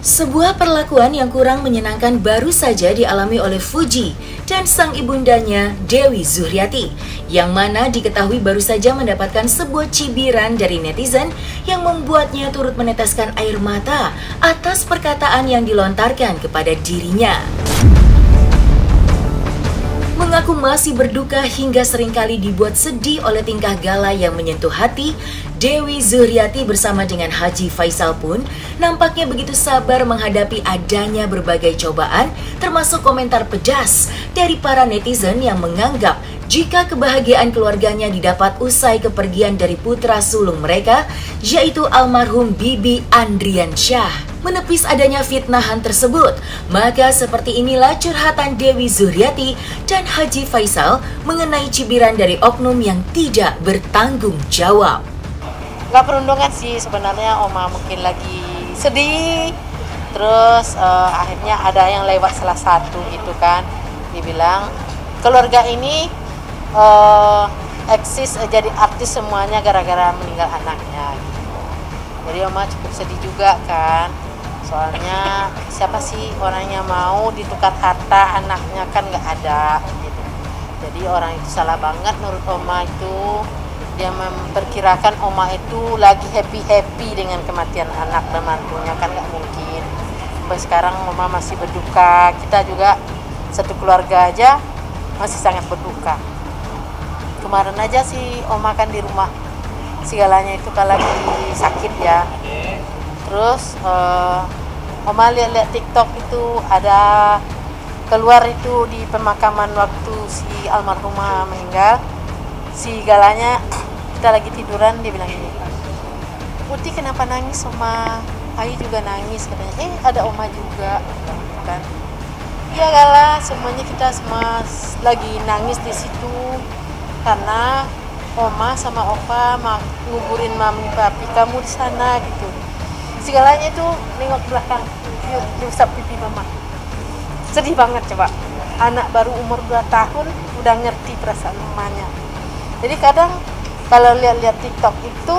Sebuah perlakuan yang kurang menyenangkan baru saja dialami oleh Fuji dan sang ibundanya Dewi Zuhriati, yang mana diketahui baru saja mendapatkan sebuah cibiran dari netizen yang membuatnya turut meneteskan air mata atas perkataan yang dilontarkan kepada dirinya. Mengaku masih berduka hingga seringkali dibuat sedih oleh tingkah Gala yang menyentuh hati, Dewi Zuhriati bersama dengan Haji Faisal pun nampaknya begitu sabar menghadapi adanya berbagai cobaan, termasuk komentar pedas dari para netizen yang menganggap jika kebahagiaan keluarganya didapat usai kepergian dari putra sulung mereka, yaitu almarhum Bibi Andrian Syah. Menepis adanya fitnahan tersebut, maka seperti inilah curhatan Dewi Zuhriati dan Haji Faisal mengenai cibiran dari oknum yang tidak bertanggung jawab. Gak perundungan sih sebenarnya, Oma mungkin lagi sedih. Terus akhirnya ada yang lewat salah satu gitu kan, dibilang keluarga ini eksis jadi artis semuanya gara-gara meninggal anaknya gitu. Jadi Oma cukup sedih juga kan, soalnya siapa sih orang yang mau ditukar harta anaknya, kan nggak ada gitu. Jadi orang itu salah banget menurut Oma itu. Dia memperkirakan Oma itu lagi happy-happy dengan kematian anak dan mantunya, kan nggak mungkin. Sampai sekarang Oma masih berduka, kita juga satu keluarga aja masih sangat berduka. Kemarin aja si Oma kan di rumah, segalanya itu kan lagi sakit ya. Terus Oma lihat-lihat TikTok itu ada keluar itu di pemakaman waktu si almarhumah meninggal. Si Galanya kita lagi tiduran, dia bilang gini, Putih kenapa nangis Oma? Ayu juga nangis katanya. Ada Oma juga kan. Iya Gala, semuanya kita semua lagi nangis di situ karena Oma sama Opa nguburin mami papi kamu di sana gitu. Segalanya itu nengok belakang, diusap pipi mama. Sedih banget coba. Anak baru umur 2 tahun udah ngerti perasaan mamanya. Jadi kadang kalau lihat-lihat TikTok itu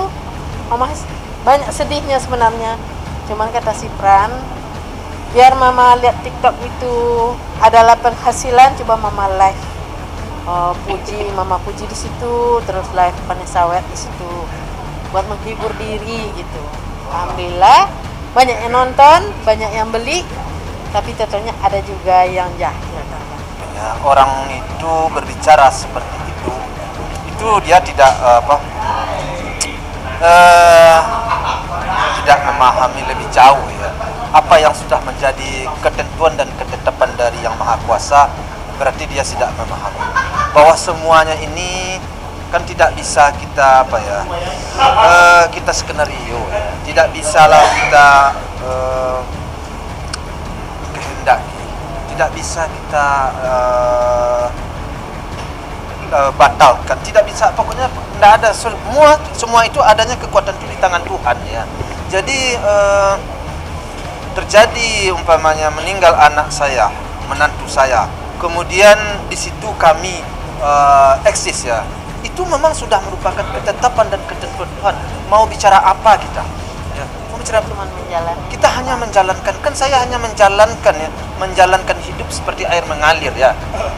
Mama banyak sedihnya sebenarnya. Cuman kata si Pran, biar Mama lihat TikTok itu adalah penghasilan, coba Mama live. Mama puji di situ, terus live Vanessa Wet di situ buat menghibur diri gitu. Alhamdulillah banyak yang nonton, banyak yang beli, tapi tentunya ada juga yang jahil. Ya, orang itu berbicara seperti itu dia tidak tidak memahami lebih jauh ya apa yang sudah menjadi ketentuan dan ketetapan dari Yang Maha Kuasa. Berarti dia tidak memahami bahwa semuanya ini kan tidak bisa kita kita skenario ya. Tidak bisalah kita kehendaki, tidak bisa kita batalkan, tidak bisa, pokoknya tidak ada, semua itu adanya kekuatan itu di tangan Tuhan ya. Jadi terjadi umpamanya meninggal anak saya, menantu saya, kemudian di situ kami eksis ya, itu memang sudah merupakan ketetapan dan ketentuan Tuhan. Mau bicara apa kita ya, mau bicara Cuman menjalankan. kita hanya menjalankan, kan saya hanya menjalankan ya, menjalankan hidup seperti air mengalir ya.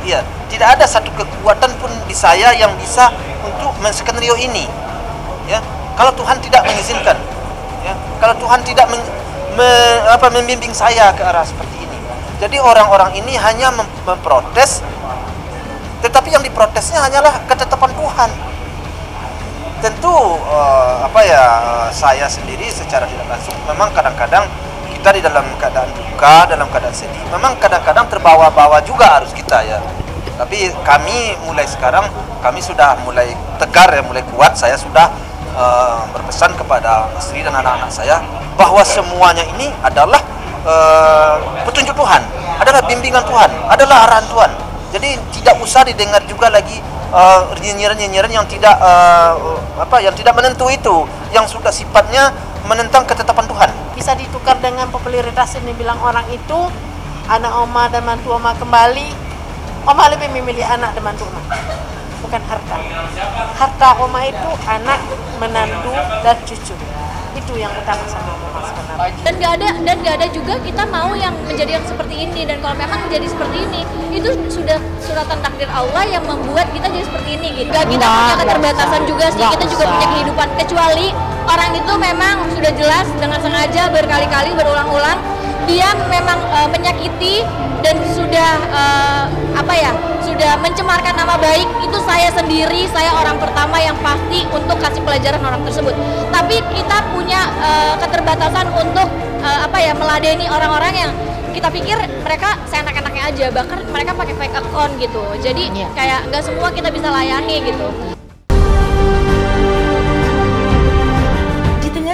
Iya, tidak ada satu kekuatan pun di saya yang bisa untuk menskenario ini. Ya, kalau Tuhan tidak mengizinkan, ya, kalau Tuhan tidak membimbing saya ke arah seperti ini. Jadi orang-orang ini hanya memprotes, tetapi yang diprotesnya hanyalah ketetapan Tuhan. Tentu saya sendiri secara tidak langsung memang kadang-kadang kita di dalam keadaan duka, dalam keadaan sedih, memang kadang-kadang terbawa-bawa juga harus kita ya. Tapi kami mulai sekarang, kami sudah mulai tegar ya, mulai kuat. Saya sudah berpesan kepada istri dan anak-anak saya bahwa semuanya ini adalah petunjuk Tuhan, adalah bimbingan Tuhan, adalah arahan Tuhan. Jadi tidak usah didengar juga lagi nyinyiran-nyinyiran yang tidak yang tidak menentu itu, yang sudah sifatnya menentang ketetapan Tuhan. Bisa ditukar dengan popularitas ini, bilang orang itu anak Oma dan mantu Oma kembali. Oma lebih memilih anak dan mantu Oma, bukan harta. Harta Oma itu anak, menantu, dan cucu. Itu yang utama sama mama sebenarnya. Dan nggak ada juga kita mau yang menjadi yang seperti ini. Dan kalau memang menjadi seperti ini, itu sudah suratan takdir Allah yang membuat kita jadi seperti ini gitu. Kita punya keterbatasan juga sih, kita juga punya kehidupan. Kecuali orang itu memang sudah jelas dengan sengaja berkali-kali berulang-ulang dia memang menyakiti dan sudah sudah mencemarkan nama baik. Itu saya sendiri, saya orang pertama yang pasti untuk kasih pelajaran orang tersebut. Tapi kita punya keterbatasan untuk meladeni orang-orang yang kita pikir mereka seenak-enaknya aja, bahkan mereka pakai fake account gitu. Jadi kayak nggak semua kita bisa layani gitu.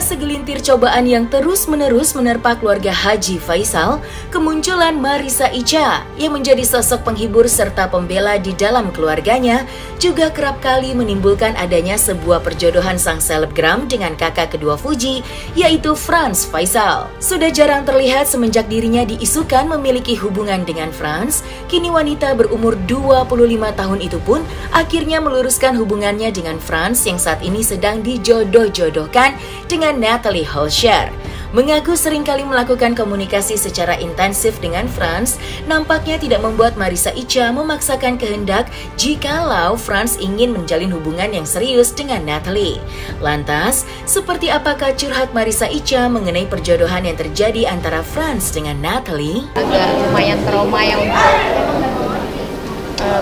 Segelintir cobaan yang terus-menerus menerpa keluarga Haji Faisal, kemunculan Marissa Icha yang menjadi sosok penghibur serta pembela di dalam keluarganya juga kerap kali menimbulkan adanya sebuah perjodohan sang selebgram dengan kakak kedua Fuji, yaitu Franz Faisal. Sudah jarang terlihat semenjak dirinya diisukan memiliki hubungan dengan Franz, kini wanita berumur 25 tahun itu pun akhirnya meluruskan hubungannya dengan Franz yang saat ini sedang dijodoh-jodohkan dengan Natalie Holscher. Mengaku seringkali melakukan komunikasi secara intensif dengan Franz, nampaknya tidak membuat Marissa Icha memaksakan kehendak jikalau Franz ingin menjalin hubungan yang serius dengan Natalie. Lantas, seperti apakah curhat Marissa Icha mengenai perjodohan yang terjadi antara Franz dengan Natalie? Agak lumayan trauma ya untuk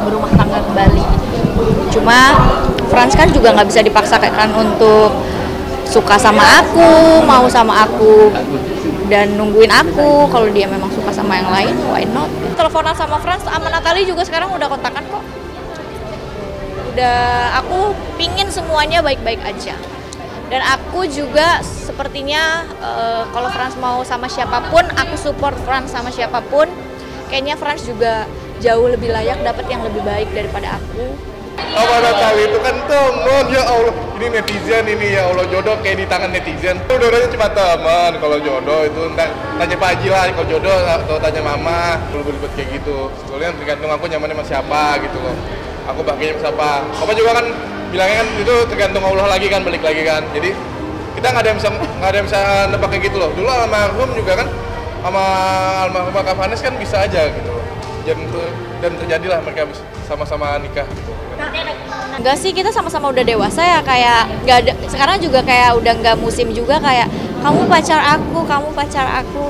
berumah tangga kembali. Cuma Franz kan juga nggak bisa dipaksakan untuk suka sama aku, mau sama aku, dan nungguin aku. Kalau dia memang suka sama yang lain, why not? Teleponan sama Franz, sama Natalie juga sekarang udah kontakan kok. Udah, aku pingin semuanya baik-baik aja. Dan aku juga sepertinya kalau Franz mau sama siapapun, aku support Franz sama siapapun. Kayaknya Franz juga jauh lebih layak dapat yang lebih baik daripada aku. Sama Natalie itu kan teman, ya Allah, ini netizen ini, ya Allah, jodoh kayak di tangan netizen. Jodohnya cuma teman, kalau jodoh itu tanya Pak Haji lah, kalau jodoh atau tanya mama, belum kayak gitu. Soalnya tergantung aku nyamannya sama siapa gitu loh. Aku bahagianya sama siapa. Papa juga kan bilangnya kan itu tergantung Allah lagi kan, balik lagi kan. Jadi kita nggak ada yang bisa nebak kayak gitu loh. Dulu almarhum juga kan, sama almarhum Kak Vanes kan bisa aja gitu loh. Dan terjadilah mereka sama-sama nikah gitu. Enggak sih, kita sama-sama udah dewasa ya, kayak nggak ada, sekarang juga kayak udah nggak musim juga kayak kamu pacar aku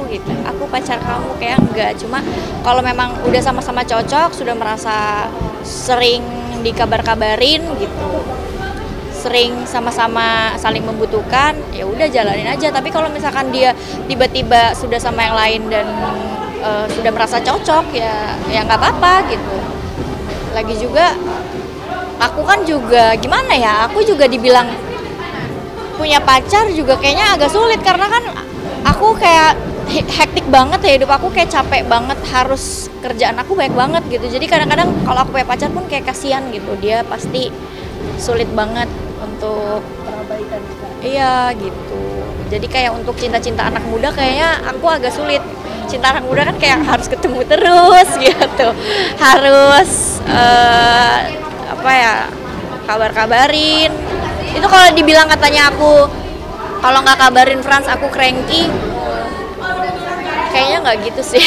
gitu, aku pacar kamu, kayak enggak. Cuma kalau memang udah sama-sama cocok, sudah merasa sering dikabar-kabarin gitu, sering sama-sama saling membutuhkan, ya udah jalanin aja. Tapi kalau misalkan dia tiba-tiba sudah sama yang lain dan sudah merasa cocok, ya nggak apa-apa gitu. Lagi juga aku kan juga gimana ya, aku juga dibilang punya pacar juga kayaknya agak sulit, karena kan aku kayak hektik banget ya hidup aku, kayak capek banget, harus kerjaan aku banyak banget gitu. Jadi kadang-kadang kalau aku punya pacar pun kayak kasihan gitu, dia pasti sulit banget untuk terabaikan. Iya gitu. Jadi kayak untuk cinta-cinta anak muda kayaknya aku agak sulit. Cinta anak muda kan kayak harus ketemu terus gitu, harus kabar-kabarin. Itu kalau dibilang katanya aku kalau nggak kabarin Franz aku cranky, kayaknya nggak gitu sih.